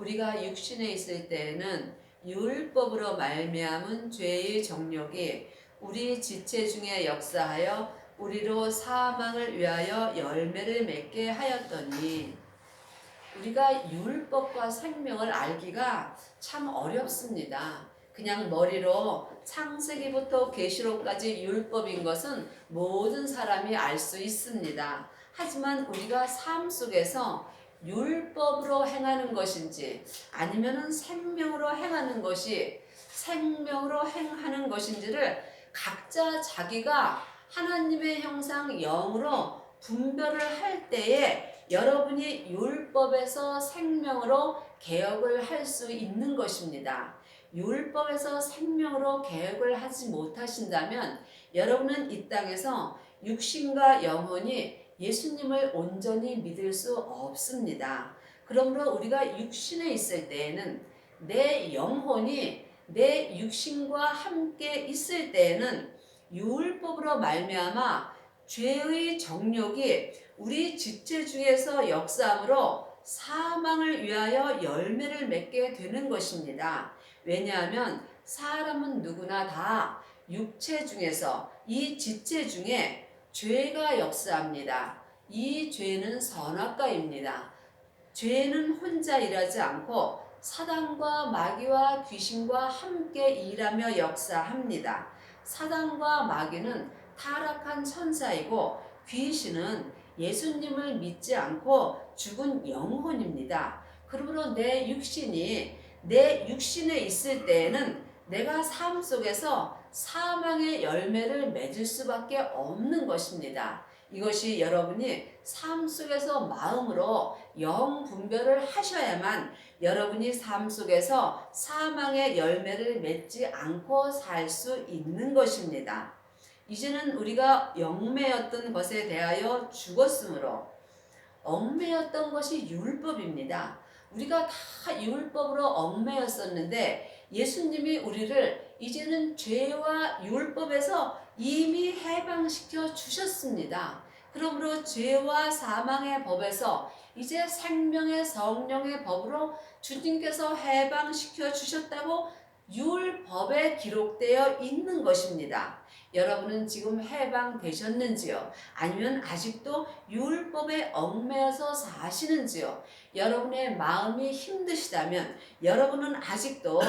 우리가 육신에 있을 때에는 율법으로 말미암은 죄의 정욕이 우리 지체 중에 역사하여 우리로 사망을 위하여 열매를 맺게 하였더니, 우리가 율법과 생명을 알기가 참 어렵습니다. 그냥 머리로 창세기부터 계시록까지 율법인 것은 모든 사람이 알 수 있습니다. 하지만 우리가 삶 속에서 율법으로 행하는 것인지 아니면은 생명으로 행하는 것이 생명으로 행하는 것인지를 각자 자기가 하나님의 형상 영으로 분별을 할 때에 여러분이 율법에서 생명으로 개혁을 할 수 있는 것입니다. 율법에서 생명으로 개혁을 하지 못하신다면 여러분은 이 땅에서 육신과 영혼이 예수님을 온전히 믿을 수 없습니다. 그러므로 우리가 육신에 있을 때에는 내 영혼이 내 육신과 함께 있을 때에는 율법으로 말미암아 죄의 정욕이 우리 지체 중에서 역사함으로 사망을 위하여 열매를 맺게 되는 것입니다. 왜냐하면 사람은 누구나 다 육체 중에서 이 지체 중에 죄가 역사합니다. 이 죄는 선악과입니다. 죄는 혼자 일하지 않고 사단과 마귀와 귀신과 함께 일하며 역사합니다. 사단과 마귀는 타락한 천사이고 귀신은 예수님을 믿지 않고 죽은 영혼입니다. 그러므로 내 육신에 있을 때에는 내가 삶 속에서 사망의 열매를 맺을 수밖에 없는 것입니다. 이것이 여러분이 삶 속에서 마음으로 영 분별을 하셔야만 여러분이 삶 속에서 사망의 열매를 맺지 않고 살 수 있는 것입니다. 이제는 우리가 영매였던 것에 대하여 죽었으므로 얽매였던 것이 율법입니다. 우리가 다 율법으로 얽매였었는데 예수님이 우리를 이제는 죄와 율법에서 이미 해방시켜 주셨습니다. 그러므로 죄와 사망의 법에서 이제 생명의 성령의 법으로 주님께서 해방시켜 주셨다고 율법에 기록되어 있는 것입니다. 여러분은 지금 해방되셨는지요? 아니면 아직도 율법에 얽매여서 사시는지요? 여러분의 마음이 힘드시다면 여러분은 아직도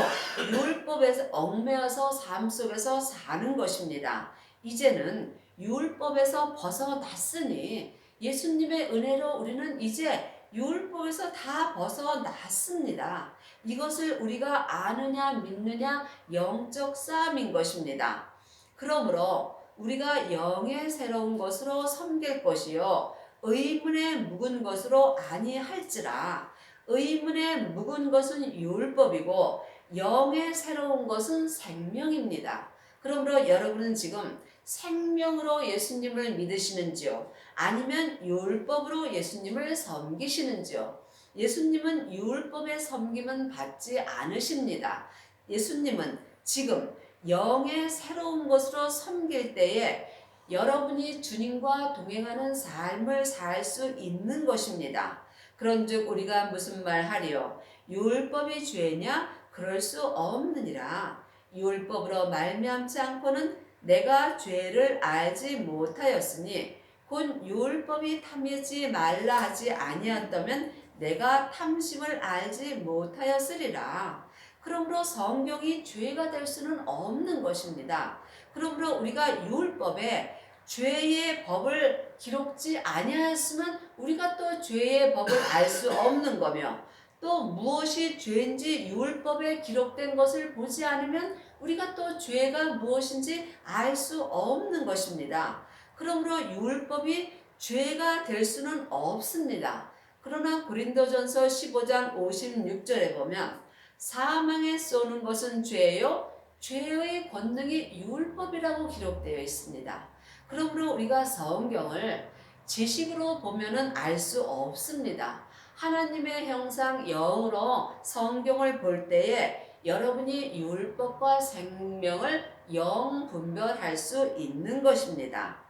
율법에서 얽매여서 삶 속에서 사는 것입니다. 이제는 율법에서 벗어났으니 예수님의 은혜로 우리는 이제 율법에서 다 벗어났습니다. 이것을 우리가 아느냐 믿느냐 영적 싸움인 것입니다. 그러므로 우리가 영의 새로운 것으로 섬길 것이요 의문에 묵은 것으로 아니할지라. 의문에 묵은 것은 율법이고 영의 새로운 것은 생명입니다. 그러므로 여러분은 지금 생명으로 예수님을 믿으시는지요? 아니면 율법으로 예수님을 섬기시는지요? 예수님은 율법의 섬김은 받지 않으십니다. 예수님은 지금 영의 새로운 것으로 섬길 때에 여러분이 주님과 동행하는 삶을 살 수 있는 것입니다. 그런즉 우리가 무슨 말 하리요? 율법이 죄냐? 그럴 수 없느니라. 율법으로 말미암지 않고는 내가 죄를 알지 못하였으니 곧 율법이 탐하지 말라 하지 아니한다면 내가 탐심을 알지 못하였으리라. 그러므로 성경이 죄가 될 수는 없는 것입니다. 그러므로 우리가 율법에 죄의 법을 기록지 아니하였으면 우리가 또 죄의 법을 알 수 없는 거며, 또 무엇이 죄인지 율법에 기록된 것을 보지 않으면 우리가 또 죄가 무엇인지 알 수 없는 것입니다. 그러므로 율법이 죄가 될 수는 없습니다. 그러나 고린도전서 15장 56절에 보면 사망에 쏘는 것은 죄요 죄의 권능이 율법이라고 기록되어 있습니다. 그러므로 우리가 성경을 지식으로 보면은 알 수 없습니다. 하나님의 형상 영으로 성경을 볼 때에 여러분이 율법과 생명을 영 분별할 수 있는 것입니다.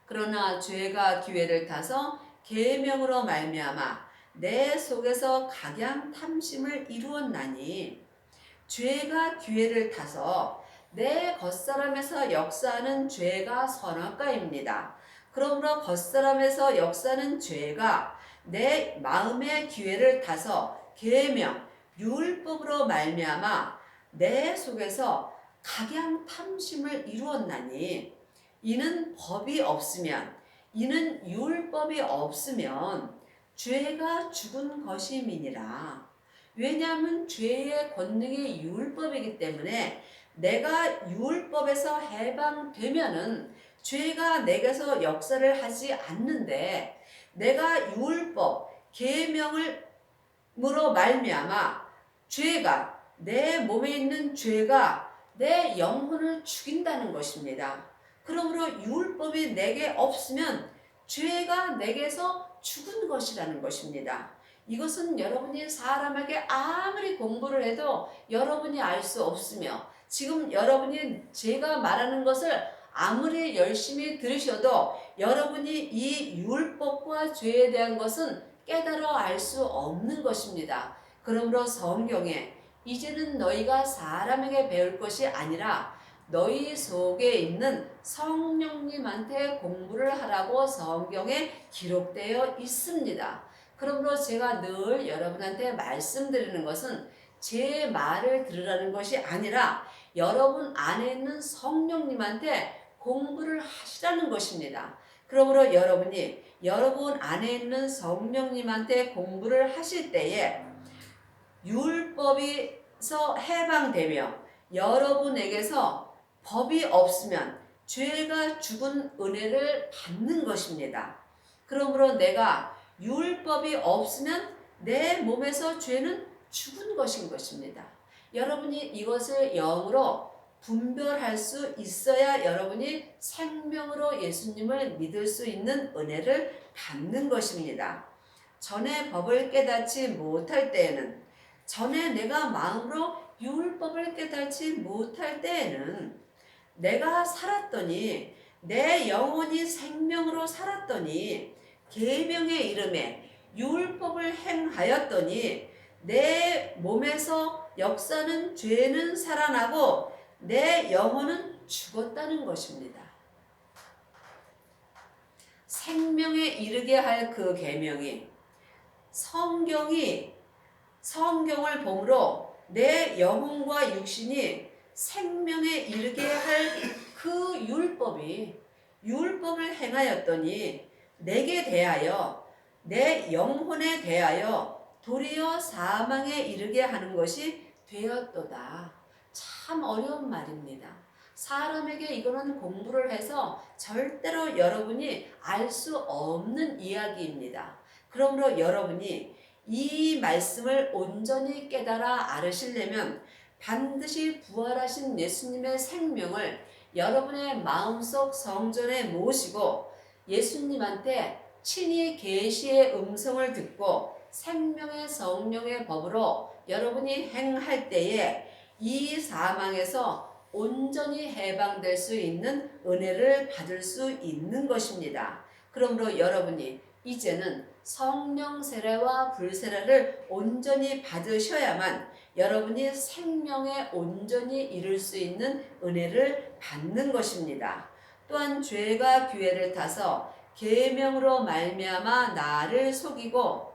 그러나 죄가 기회를 타서 계명으로 말미암아 내 속에서 각양 탐심을 이루었나니 죄가 기회를 타서 내 겉사람에서 역사하는 죄가 선악과입니다. 그러므로 겉사람에서 역사하는 죄가 내 마음의 기회를 타서 계명, 율법으로 말미암아 내 속에서 각양 탐심을 이루었나니 이는 법이 없으면 이는 율법이 없으면 죄가 죽은 것임이니라. 왜냐하면 죄의 권능이 율법이기 때문에 내가 율법에서 해방되면은 죄가 내게서 역사를 하지 않는데 내가 율법 계명을로 말미암아 죄가 내 몸에 있는 죄가 내 영혼을 죽인다는 것입니다. 그러므로 율법이 내게 없으면 죄가 내게서 죽은 것이라는 것입니다. 이것은 여러분이 사람에게 아무리 공부를 해도 여러분이 알 수 없으며 지금 여러분이 제가 말하는 것을 아무리 열심히 들으셔도 여러분이 이 율법과 죄에 대한 것은 깨달아 알 수 없는 것입니다. 그러므로 성경에 이제는 너희가 사람에게 배울 것이 아니라 너희 속에 있는 성령님한테 공부를 하라고 성경에 기록되어 있습니다. 그러므로 제가 늘 여러분한테 말씀드리는 것은 제 말을 들으라는 것이 아니라 여러분 안에 있는 성령님한테 공부를 하시라는 것입니다. 그러므로 여러분이 여러분 안에 있는 성령님한테 공부를 하실 때에 율법에서 해방되며 여러분에게서 법이 없으면 죄가 죽은 은혜를 받는 것입니다. 그러므로 내가 율법이 없으면 내 몸에서 죄는 죽은 것인 것입니다. 여러분이 이것을 영으로 분별할 수 있어야 여러분이 생명으로 예수님을 믿을 수 있는 은혜를 받는 것입니다. 전에 법을 깨닫지 못할 때에는 전에 내가 마음으로 율법을 깨닫지 못할 때에는 내가 살았더니 내 영혼이 생명으로 살았더니 계명의 이름에 율법을 행하였더니 내 몸에서 역사는 죄는 살아나고 내 영혼은 죽었다는 것입니다. 생명에 이르게 할 그 계명이 성경을 보므로 내 영혼과 육신이 생명에 이르게 할 그 율법을 행하였더니 내게 대하여 내 영혼에 대하여 도리어 사망에 이르게 하는 것이 되었도다. 참 어려운 말입니다. 사람에게 이거는 공부를 해서 절대로 여러분이 알 수 없는 이야기입니다. 그러므로 여러분이 이 말씀을 온전히 깨달아 알으시려면 반드시 부활하신 예수님의 생명을 여러분의 마음속 성전에 모시고 예수님한테 친히 계시의 음성을 듣고 생명의 성령의 법으로 여러분이 행할 때에 이 사망에서 온전히 해방될 수 있는 은혜를 받을 수 있는 것입니다. 그러므로 여러분이 이제는 성령 세례와 불세례를 온전히 받으셔야만 여러분이 생명에 온전히 이룰 수 있는 은혜를 받는 것입니다. 또한 죄가 기회를 타서 계명으로 말미암아 나를 속이고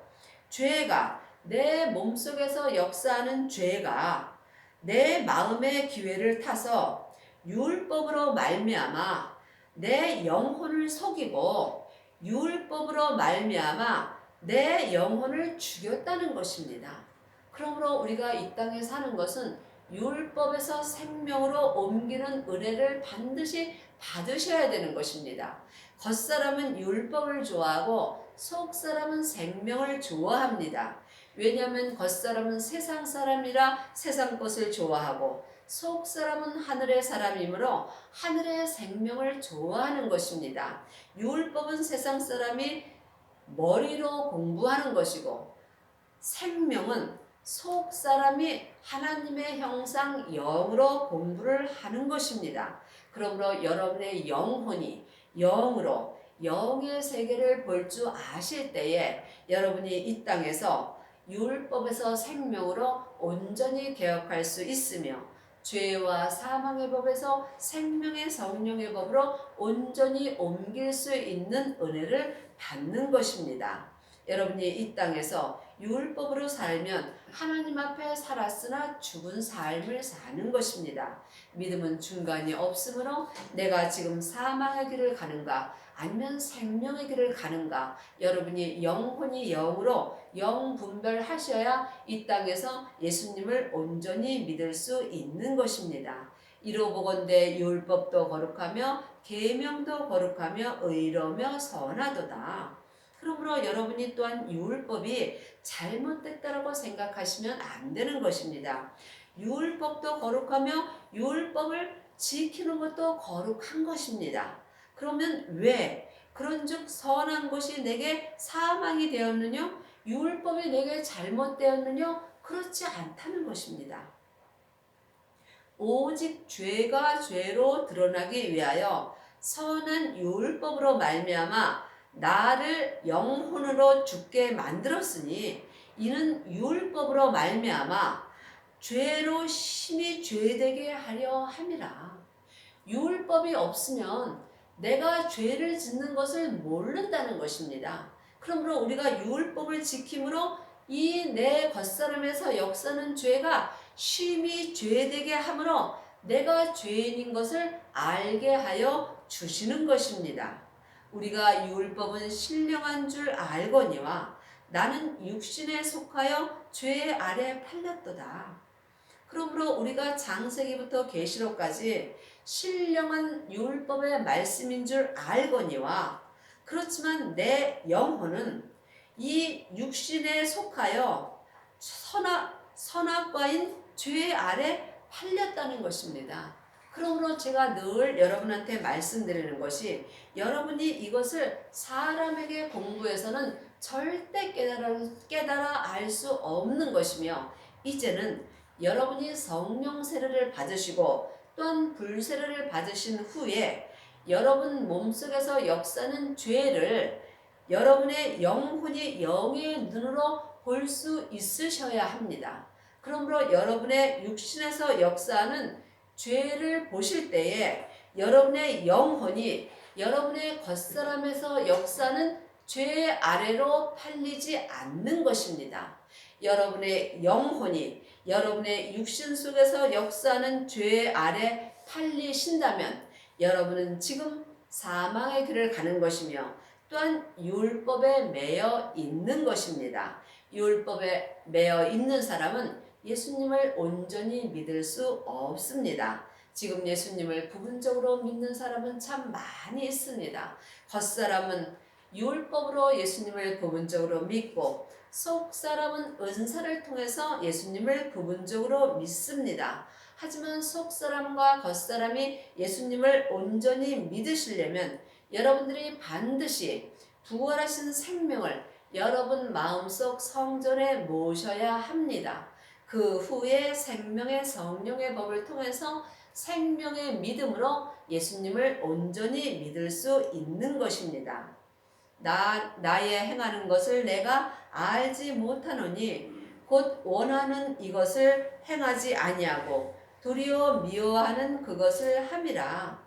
죄가 내 몸속에서 역사하는 죄가 내 마음의 기회를 타서 율법으로 말미암아 내 영혼을 속이고 율법으로 말미암아 내 영혼을 죽였다는 것입니다. 그러므로 우리가 이 땅에 사는 것은 율법에서 생명으로 옮기는 은혜를 반드시 받으셔야 되는 것입니다. 겉사람은 율법을 좋아하고 속사람은 생명을 좋아합니다. 왜냐하면 겉사람은 세상 사람이라 세상 것을 좋아하고 속사람은 하늘의 사람이므로 하늘의 생명을 좋아하는 것입니다. 율법은 세상 사람이 머리로 공부하는 것이고 생명은 속 사람이 하나님의 형상 영으로 공부를 하는 것입니다. 그러므로 여러분의 영혼이 영으로 영의 세계를 볼 줄 아실 때에 여러분이 이 땅에서 율법에서 생명으로 온전히 개혁할 수 있으며 죄와 사망의 법에서 생명의 성령의 법으로 온전히 옮길 수 있는 은혜를 받는 것입니다. 여러분이 이 땅에서 율법으로 살면 하나님 앞에 살았으나 죽은 삶을 사는 것입니다. 믿음은 중간이 없으므로 내가 지금 사망의 길을 가는가 아니면 생명의 길을 가는가, 여러분이 영혼이 영으로 영 분별하셔야 이 땅에서 예수님을 온전히 믿을 수 있는 것입니다. 이로보건대 율법도 거룩하며 계명도 거룩하며 의로며 선하도다. 그러므로 여러분이 또한 율법이 잘못됐다라고 생각하시면 안 되는 것입니다. 율법도 거룩하며 율법을 지키는 것도 거룩한 것입니다. 그러면 왜 그런즉 선한 것이 내게 사망이 되었느냐? 율법이 내게 잘못되었느냐? 그렇지 않다는 것입니다. 오직 죄가 죄로 드러나기 위하여 선한 율법으로 말미암아 나를 영혼으로 죽게 만들었으니 이는 율법으로 말미암아 죄로 심히 죄되게 하려 함이라. 율법이 없으면 내가 죄를 짓는 것을 모른다는 것입니다. 그러므로 우리가 율법을 지킴으로 이 내 겉사람에서 역사는 죄가 심히 죄되게 함으로 내가 죄인인 것을 알게 하여 주시는 것입니다. 우리가 율법은 신령한 줄 알거니와 나는 육신에 속하여 죄 아래 팔렸도다. 그러므로 우리가 창세기부터 계시록까지 신령한 율법의 말씀인 줄 알거니와 그렇지만 내 영혼은 이 육신에 속하여 선악과인 죄 아래 팔렸다는 것입니다. 그러므로 제가 늘 여러분한테 말씀드리는 것이 여러분이 이것을 사람에게 공부해서는 절대 깨달아 알 수 없는 것이며 이제는 여러분이 성령 세례를 받으시고 또한 불세례를 받으신 후에 여러분 몸속에서 역사는 죄를 여러분의 영혼이 영의 눈으로 볼 수 있으셔야 합니다. 그러므로 여러분의 육신에서 역사하는 죄를 보실 때에 여러분의 영혼이 여러분의 겉사람에서 역사하는 죄 아래로 팔리지 않는 것입니다. 여러분의 영혼이 여러분의 육신 속에서 역사하는 죄 아래 팔리신다면 여러분은 지금 사망의 길을 가는 것이며 또한 율법에 매여 있는 것입니다. 율법에 매여 있는 사람은 예수님을 온전히 믿을 수 없습니다. 지금 예수님을 부분적으로 믿는 사람은 참 많이 있습니다. 겉사람은 율법으로 예수님을 부분적으로 믿고 속사람은 은사를 통해서 예수님을 부분적으로 믿습니다. 하지만 속사람과 겉사람이 예수님을 온전히 믿으시려면 여러분들이 반드시 부활하신 생명을 여러분 마음속 성전에 모셔야 합니다. 그 후에 생명의 성령의 법을 통해서 생명의 믿음으로 예수님을 온전히 믿을 수 있는 것입니다. 나의 행하는 것을 내가 알지 못하노니 곧 원하는 이것을 행하지 아니하고 도리어 미워하는 그것을 함이라.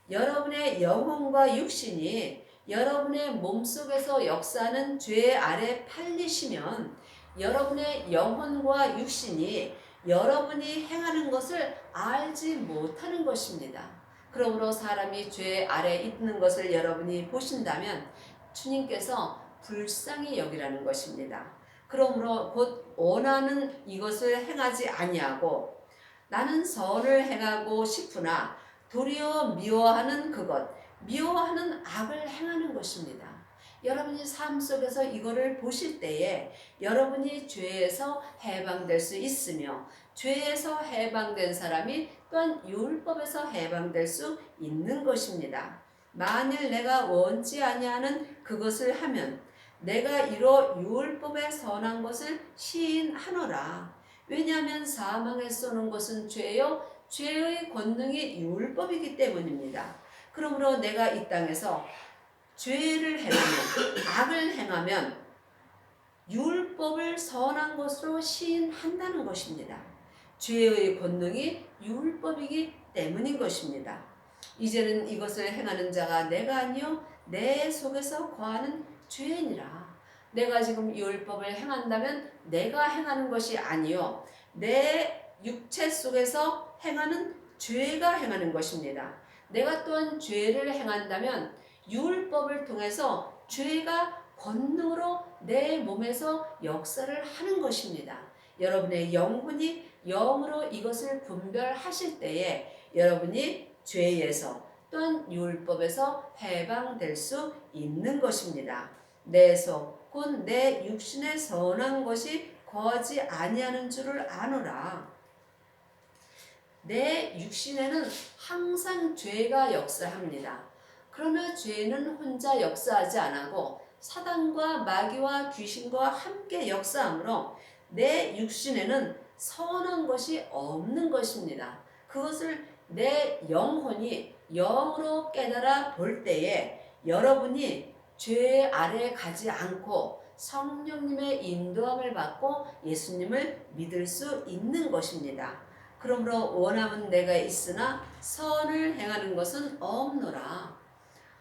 여러분의 영혼과 육신이 여러분의 몸속에서 역사하는 죄 아래 팔리시면 여러분의 영혼과 육신이 여러분이 행하는 것을 알지 못하는 것입니다. 그러므로 사람이 죄 아래 있는 것을 여러분이 보신다면 주님께서 불쌍히 여기라는 것입니다. 그러므로 곧 원하는 이것을 행하지 아니하고 나는 선을 행하고 싶으나 도리어 미워하는 그것, 미워하는 악을 행하는 것입니다. 여러분이 삶 속에서 이거를 보실 때에 여러분이 죄에서 해방될 수 있으며 죄에서 해방된 사람이 또한 율법에서 해방될 수 있는 것입니다. 만일 내가 원치 아니하는 그것을 하면 내가 이로 율법에 선한 것을 시인하노라. 왜냐하면 사망에 쏘는 것은 죄요 죄의 권능이 율법이기 때문입니다. 그러므로 내가 이 땅에서 죄를 행하면, 악을 행하면 율법을 선한 것으로 시인한다는 것입니다. 죄의 권능이 율법이기 때문인 것입니다. 이제는 이것을 행하는 자가 내가 아니요 내 속에서 거하는 죄니라. 내가 지금 율법을 행한다면 내가 행하는 것이 아니요 내 육체 속에서 행하는 죄가 행하는 것입니다. 내가 또한 죄를 행한다면 율법을 통해서 죄가 권능으로 내 몸에서 역사를 하는 것입니다. 여러분의 영혼이 영으로 이것을 분별하실 때에 여러분이 죄에서 또한 율법에서 해방될 수 있는 것입니다. 내 속 곧 내 육신에 선한 것이 거하지 아니하는 줄을 아노라. 내 육신에는 항상 죄가 역사합니다. 그러나 죄는 혼자 역사하지 않고 사단과 마귀와 귀신과 함께 역사하므로 내 육신에는 선한 것이 없는 것입니다. 그것을 내 영혼이 영으로 깨달아 볼 때에 여러분이 죄 아래 가지 않고 성령님의 인도함을 받고 예수님을 믿을 수 있는 것입니다. 그러므로 원함은 내가 있으나 선을 행하는 것은 없노라.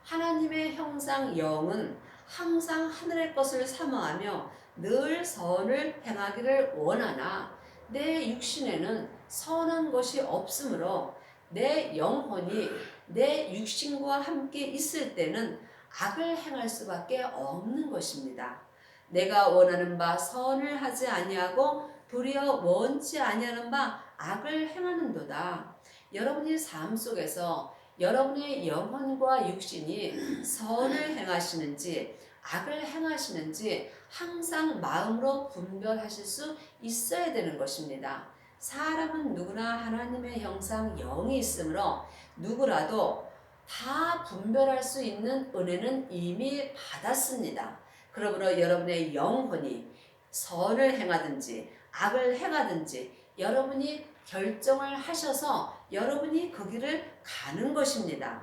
하나님의 형상 영은 항상 하늘의 것을 사모하며 늘 선을 행하기를 원하나 내 육신에는 선한 것이 없으므로 내 영혼이 내 육신과 함께 있을 때는 악을 행할 수밖에 없는 것입니다. 내가 원하는 바 선을 하지 아니하고 도리어 원치 아니하는 바 악을 행하는도다. 여러분의 삶 속에서 여러분의 영혼과 육신이 선을 행하시는지 악을 행하시는지 항상 마음으로 분별하실 수 있어야 되는 것입니다. 사람은 누구나 하나님의 형상 영이 있으므로 누구라도 다 분별할 수 있는 은혜는 이미 받았습니다. 그러므로 여러분의 영혼이 선을 행하든지 악을 행하든지 여러분이 결정을 하셔서 여러분이 그 길을 가는 것입니다.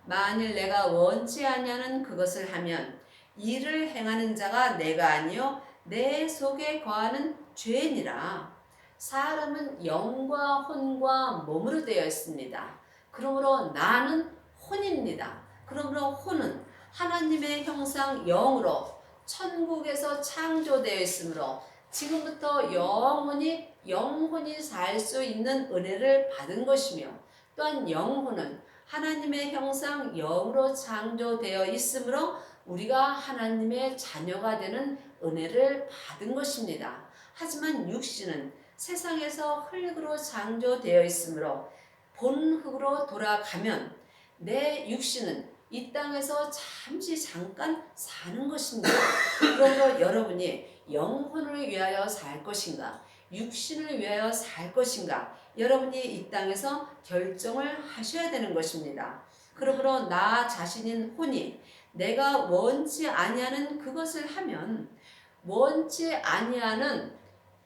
만일 내가 원치 아니하는 그것을 하면 이를 행하는 자가 내가 아니요 내 속에 거하는 죄니라. 사람은 영과 혼과 몸으로 되어 있습니다. 그러므로 나는 혼입니다. 그러므로 혼은 하나님의 형상 영으로 천국에서 창조되어 있으므로 지금부터 영혼이 살 수 있는 은혜를 받은 것이며 또한 영혼은 하나님의 형상 영으로 창조되어 있으므로 우리가 하나님의 자녀가 되는 은혜를 받은 것입니다. 하지만 육신은 세상에서 흙으로 창조되어 있으므로 본흙으로 돌아가면 내 육신은 이 땅에서 잠깐 사는 것입니다. 그러므로 여러분이 영혼을 위하여 살 것인가 육신을 위하여 살 것인가 여러분이 이 땅에서 결정을 하셔야 되는 것입니다. 그러므로 나 자신인 혼이 내가 원치 아니하는 그것을 하면 원치 아니하는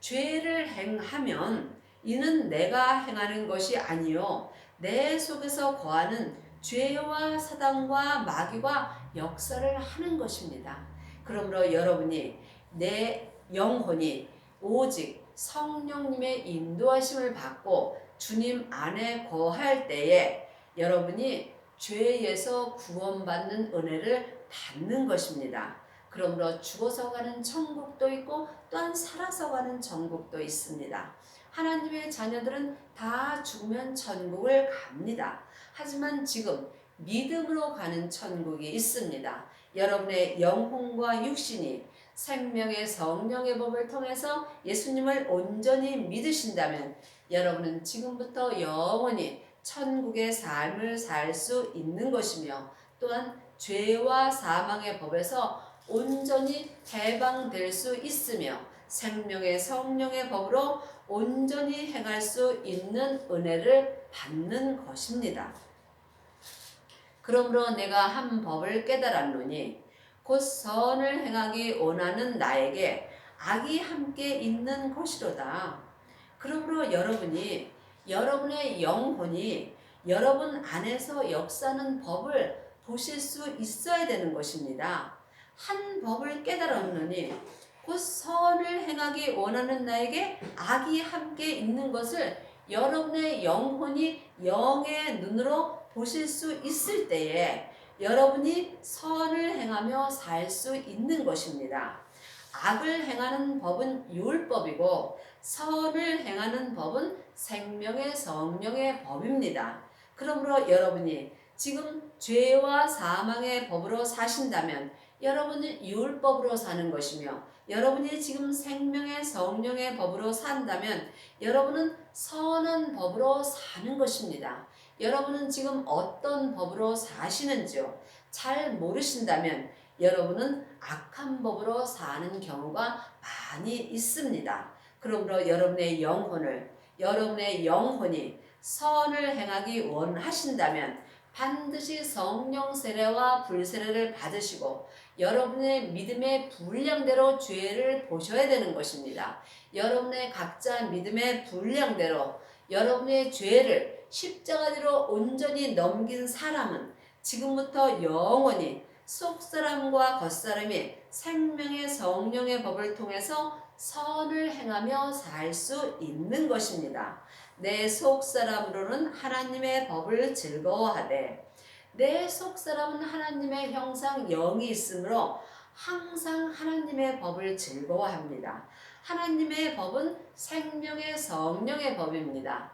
죄를 행하면 이는 내가 행하는 것이 아니요 내 속에서 거하는 죄와 사단과 마귀가 역사를 하는 것입니다. 그러므로 여러분이 내 영혼이 오직 성령님의 인도하심을 받고 주님 안에 거할 때에 여러분이 죄에서 구원받는 은혜를 받는 것입니다. 그러므로 죽어서 가는 천국도 있고 또한 살아서 가는 천국도 있습니다. 하나님의 자녀들은 다 죽으면 천국을 갑니다. 하지만 지금 믿음으로 가는 천국이 있습니다. 여러분의 영혼과 육신이 생명의 성령의 법을 통해서 예수님을 온전히 믿으신다면 여러분은 지금부터 영원히 천국의 삶을 살 수 있는 것이며 또한 죄와 사망의 법에서 온전히 해방될 수 있으며 생명의 성령의 법으로 온전히 행할 수 있는 은혜를 받는 것입니다. 그러므로 내가 한 법을 깨달았노니 곧 선을 행하기 원하는 나에게 악이 함께 있는 것이로다. 그러므로 여러분의 영혼이 여러분 안에서 역사하는 법을 보실 수 있어야 되는 것입니다. 한 법을 깨달았느니 곧 선을 행하기 원하는 나에게 악이 함께 있는 것을 여러분의 영혼이 영의 눈으로 보실 수 있을 때에 여러분이 선을 행하며 살 수 있는 것입니다. 악을 행하는 법은 율법이고 선을 행하는 법은 생명의 성령의 법입니다. 그러므로 여러분이 지금 죄와 사망의 법으로 사신다면 여러분은 율법으로 사는 것이며 여러분이 지금 생명의 성령의 법으로 산다면 여러분은 선한 법으로 사는 것입니다. 여러분은 지금 어떤 법으로 사시는지요? 잘 모르신다면 여러분은 악한 법으로 사는 경우가 많이 있습니다. 그러므로 여러분의 영혼이 선을 행하기 원하신다면 반드시 성령 세례와 불세례를 받으시고 여러분의 믿음의 분량대로 죄를 보셔야 되는 것입니다. 여러분의 각자 믿음의 분량대로 여러분의 죄를 십자가대로 온전히 넘긴 사람은 지금부터 영원히 속사람과 겉사람이 생명의 성령의 법을 통해서 선을 행하며 살 수 있는 것입니다. 내 속사람으로는 하나님의 법을 즐거워하되 내 속사람은 하나님의 형상 영이 있으므로 항상 하나님의 법을 즐거워합니다. 하나님의 법은 생명의 성령의 법입니다.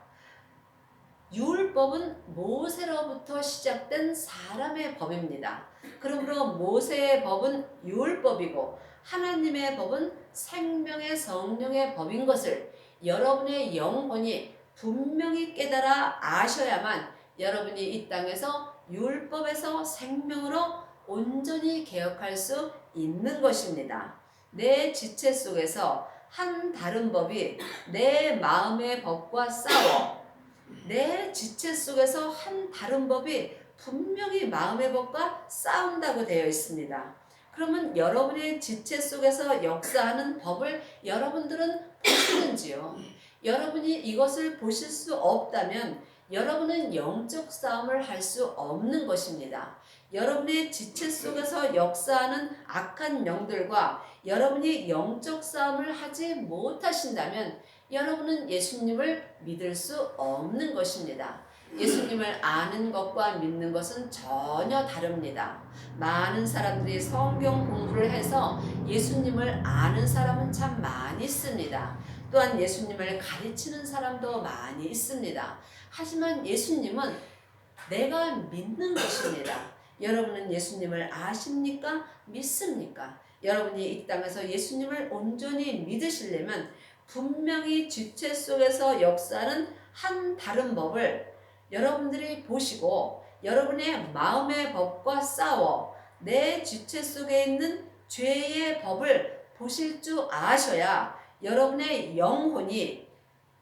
율법은 모세로부터 시작된 사람의 법입니다. 그러므로 모세의 법은 율법이고 하나님의 법은 생명의 성령의 법인 것을 여러분의 영혼이 분명히 깨달아 아셔야만 여러분이 이 땅에서 율법에서 생명으로 온전히 개혁할 수 있는 것입니다. 내 지체 속에서 한 다른 법이 내 마음의 법과 싸워 내 지체 속에서 한 다른 법이 분명히 마음의 법과 싸운다고 되어 있습니다. 그러면 여러분의 지체 속에서 역사하는 법을 여러분들은 보시는지요? 여러분이 이것을 보실 수 없다면 여러분은 영적 싸움을 할 수 없는 것입니다. 여러분의 지체 속에서 역사하는 악한 영들과 여러분이 영적 싸움을 하지 못하신다면 여러분은 예수님을 믿을 수 없는 것입니다. 예수님을 아는 것과 믿는 것은 전혀 다릅니다. 많은 사람들이 성경 공부를 해서 예수님을 아는 사람은 참 많이 있습니다. 또한 예수님을 가르치는 사람도 많이 있습니다. 하지만 예수님은 내가 믿는 것입니다. 여러분은 예수님을 아십니까? 믿습니까? 여러분이 이 땅에서 예수님을 온전히 믿으시려면 분명히 지체 속에서 역사하는 한 다른 법을 여러분들이 보시고 여러분의 마음의 법과 싸워 내 지체 속에 있는 죄의 법을 보실 줄 아셔야 여러분의 영혼이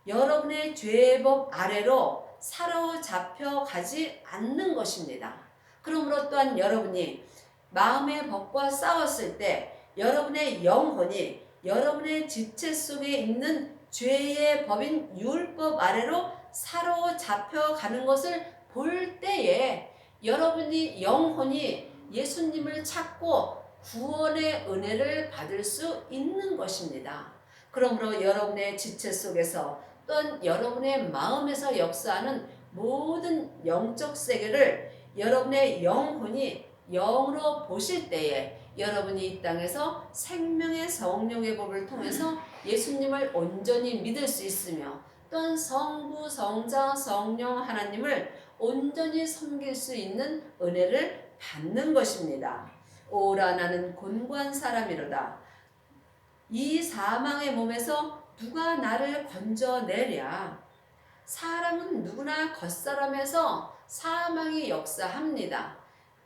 여러분의 죄의 법 아래로 사로잡혀 가지 않는 것입니다. 그러므로 또한 여러분이 마음의 법과 싸웠을 때 여러분의 영혼이 여러분의 지체 속에 있는 죄의 법인 율법 아래로 사로잡혀 가는 것을 볼 때에 여러분이 영혼이 예수님을 찾고 구원의 은혜를 받을 수 있는 것입니다. 그러므로 여러분의 지체 속에서 또한 여러분의 마음에서 역사하는 모든 영적 세계를 여러분의 영혼이 영으로 보실 때에 여러분이 이 땅에서 생명의 성령의 법을 통해서 예수님을 온전히 믿을 수 있으며 또한 성부, 성자, 성령 하나님을 온전히 섬길 수 있는 은혜를 받는 것입니다. 오라 나는 곤고한 사람이로다. 이 사망의 몸에서 누가 나를 건져내랴. 사람은 누구나 겉사람에서 사망이 역사합니다.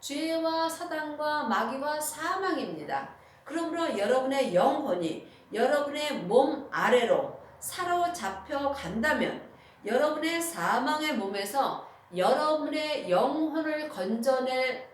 죄와 사단과 마귀와 사망입니다. 그러므로 여러분의 영혼이 여러분의 몸 아래로 사로잡혀 간다면 여러분의 사망의 몸에서 여러분의 영혼을 건져낼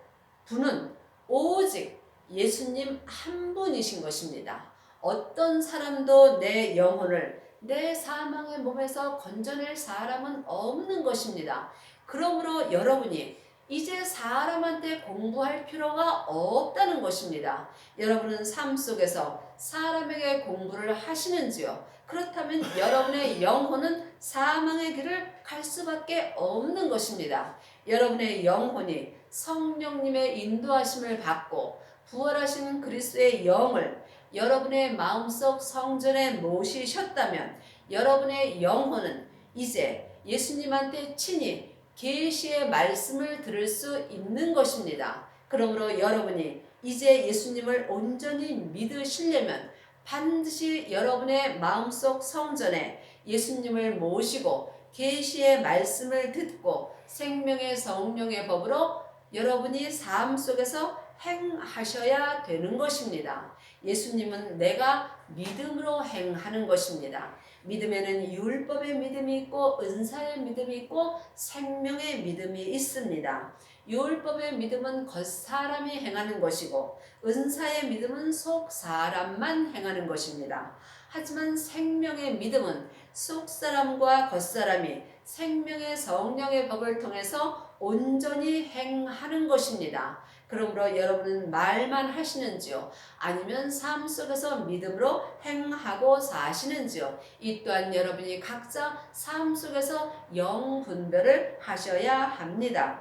분은 오직 예수님 한 분이신 것입니다. 어떤 사람도 내 영혼을 내 사망의 몸에서 건져낼 사람은 없는 것입니다. 그러므로 여러분이 이제 사람한테 공부할 필요가 없다는 것입니다. 여러분은 삶 속에서 사람에게 공부를 하시는지요? 그렇다면 여러분의 영혼은 사망의 길을 갈 수밖에 없는 것입니다. 여러분의 영혼이 성령님의 인도하심을 받고 부활하신 그리스도의 영을 여러분의 마음속 성전에 모시셨다면 여러분의 영혼은 이제 예수님한테 친히 계시의 말씀을 들을 수 있는 것입니다. 그러므로 여러분이 이제 예수님을 온전히 믿으시려면 반드시 여러분의 마음속 성전에 예수님을 모시고 계시의 말씀을 듣고 생명의 성령의 법으로 여러분이 삶 속에서 행하셔야 되는 것입니다. 예수님은 내가 믿음으로 행하는 것입니다. 믿음에는 율법의 믿음이 있고 은사의 믿음이 있고 생명의 믿음이 있습니다. 율법의 믿음은 겉사람이 행하는 것이고 은사의 믿음은 속사람만 행하는 것입니다. 하지만 생명의 믿음은 속사람과 겉사람이 생명의 성령의 법을 통해서 온전히 행하는 것입니다. 그러므로 여러분은 말만 하시는지요? 아니면 삶 속에서 믿음으로 행하고 사시는지요? 이 또한 여러분이 각자 삶 속에서 영 분별을 하셔야 합니다.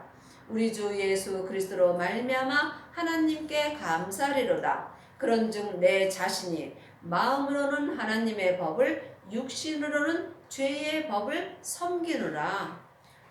우리 주 예수 그리스도로 말미암아 하나님께 감사리로다. 그런즉 내 자신이 마음으로는 하나님의 법을 육신으로는 죄의 법을 섬기노라.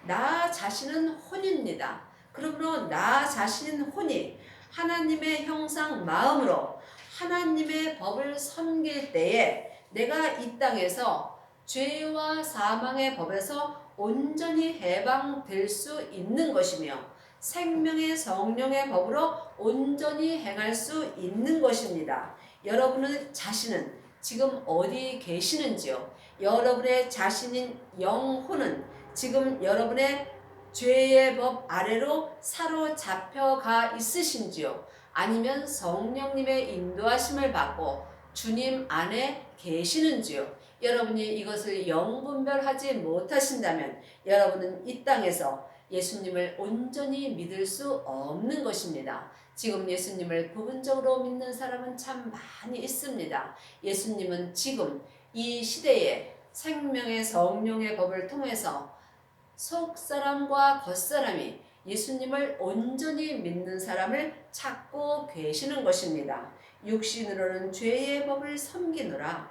나 자신은 혼입니다. 그러므로 나 자신인 혼이 하나님의 형상 마음으로 하나님의 법을 섬길 때에 내가 이 땅에서 죄와 사망의 법에서 온전히 해방될 수 있는 것이며 생명의 성령의 법으로 온전히 행할 수 있는 것입니다. 여러분의 자신은 지금 어디 계시는지요? 여러분의 자신인 영혼은 지금 여러분의 죄의 법 아래로 사로잡혀가 있으신지요? 아니면 성령님의 인도하심을 받고 주님 안에 계시는지요? 여러분이 이것을 영분별하지 못하신다면 여러분은 이 땅에서 예수님을 온전히 믿을 수 없는 것입니다. 지금 예수님을 부분적으로 믿는 사람은 참 많이 있습니다. 예수님은 지금 이 시대에 생명의 성령의 법을 통해서 속사람과 겉사람이 예수님을 온전히 믿는 사람을 찾고 계시는 것입니다. 육신으로는 죄의 법을 섬기노라.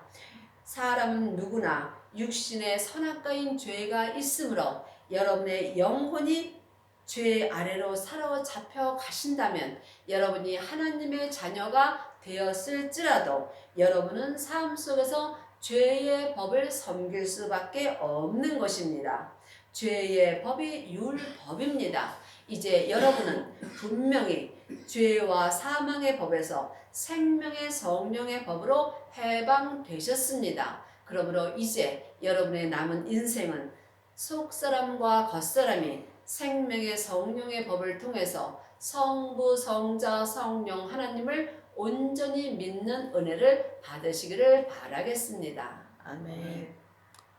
사람은 누구나 육신의 선악과인 죄가 있으므로 여러분의 영혼이 죄 아래로 사로잡혀 가신다면 여러분이 하나님의 자녀가 되었을지라도 여러분은 삶 속에서 죄의 법을 섬길 수밖에 없는 것입니다. 죄의 법이 율법입니다. 이제 여러분은 분명히 죄와 사망의 법에서 생명의 성령의 법으로 해방되셨습니다. 그러므로 이제 여러분의 남은 인생은 속사람과 겉사람이 생명의 성령의 법을 통해서 성부, 성자, 성령 하나님을 온전히 믿는 은혜를 받으시기를 바라겠습니다. 아멘.